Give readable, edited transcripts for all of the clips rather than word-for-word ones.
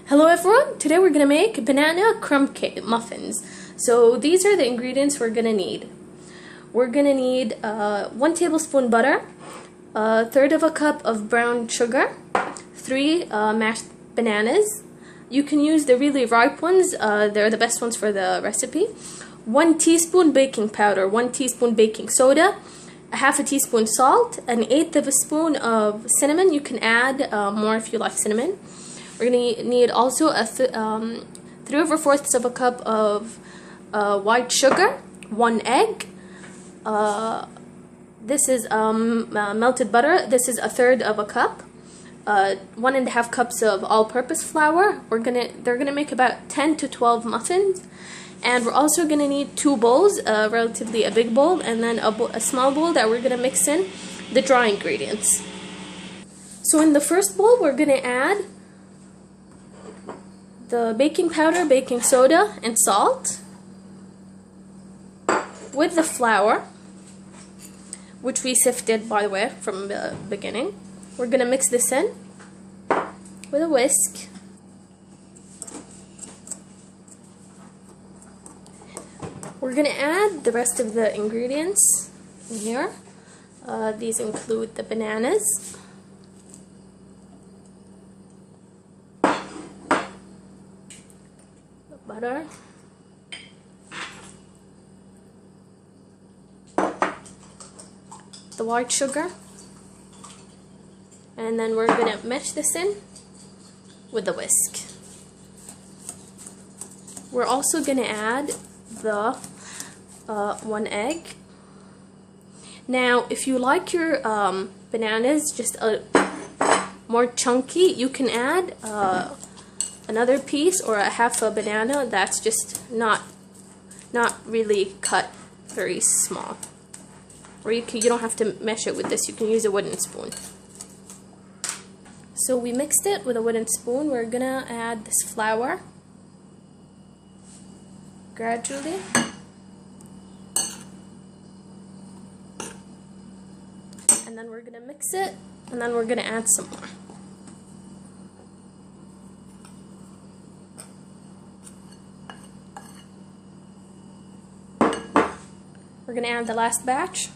Hello everyone, today we're going to make banana crumb cake muffins. So these are the ingredients we're going to need. We're going to need 1 tablespoon butter, 1/3 of a cup of brown sugar, 3 mashed bananas. You can use the really ripe ones, they're the best ones for the recipe. 1 teaspoon baking powder, 1 teaspoon baking soda, 1/2 teaspoon salt, 1/8 of a spoon of cinnamon. You can add more if you like cinnamon. We're going to need also 3/4 of a cup of white sugar, 1 egg. This is melted butter. This is 1/3 of a cup. 1.5 cups of all-purpose flour. They're gonna make about 10 to 12 muffins. And we're also gonna need 2 bowls, relatively a big bowl, and then a small bowl that we're gonna mix in the dry ingredients. So in the first bowl, we're gonna add the baking powder, baking soda, and salt with the flour, which we sifted, by the way, from the beginning. We're going to mix this in with a whisk. We're going to add the rest of the ingredients in here. These include the bananas, butter, the white sugar, and then we're going to mesh this in with the whisk. We're also going to add the 1 egg. Now, if you like your bananas just more chunky, you can add another piece or a 1/2 banana that's just not really cut very small. Or you don't have to mesh it with this. You can use a wooden spoon. So we mixed it with a wooden spoon. We're gonna add this flour gradually. And then we're gonna mix it, and then we're gonna add some more. We're going to add the last batch.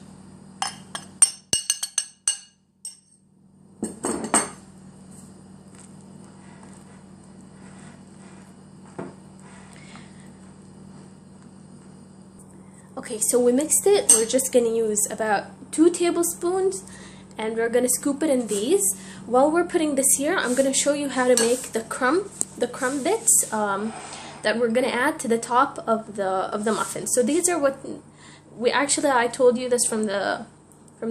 Okay, so we mixed it. We're just going to use about 2 tablespoons, and we're going to scoop it in these. While we're putting this here, I'm going to show you how to make the crumb bits that we're going to add to the top of the muffin. So these are what I told you this from the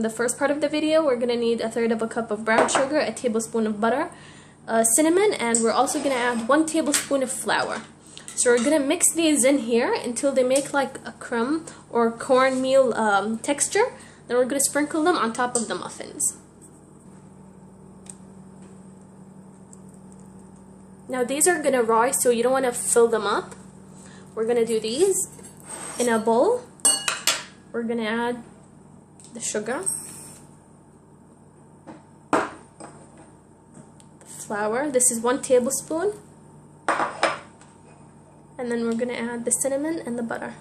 first part of the video. We're gonna need 1/3 of a cup of brown sugar, 1 tablespoon of butter, cinnamon, and we're also gonna add 1 tablespoon of flour. So we're gonna mix these in here until they make like a crumb or cornmeal texture. Then we're gonna sprinkle them on top of the muffins. Now these are gonna rise, so you don't want to fill them up. We're gonna do these in a bowl. We're going to add the sugar, the flour. This is 1 tablespoon. And then we're going to add the cinnamon and the butter.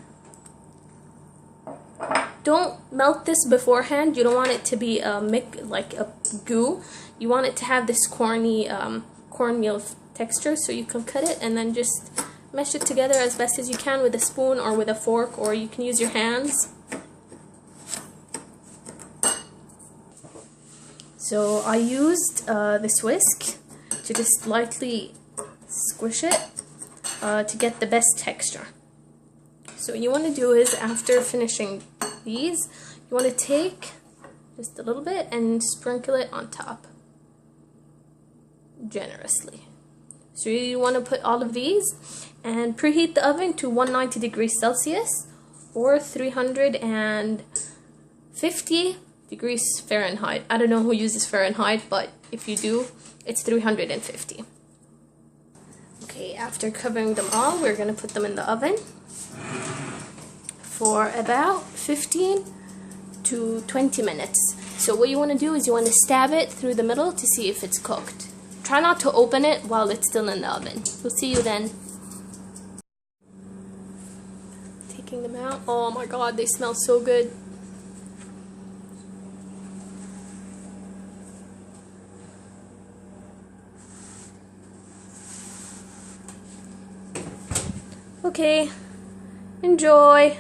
Don't melt this beforehand. You don't want it to be like a goo. You want it to have this cornmeal texture, so you can cut it and then just mesh it together as best as you can with a spoon or with a fork, or you can use your hands. So I used this whisk to just lightly squish it to get the best texture. So what you want to do is, after finishing these, you want to take just a little bit and sprinkle it on top generously. So you want to put all of these and preheat the oven to 190 degrees Celsius or 350 degrees Fahrenheit. I don't know who uses Fahrenheit, but if you do, it's 350. Okay, after covering them all, we're going to put them in the oven for about 15 to 20 minutes. So what you want to do is you want to stab it through the middle to see if it's cooked. try not to open it while it's still in the oven. We'll see you then. Taking them out. Oh my god, they smell so good. Okay, enjoy.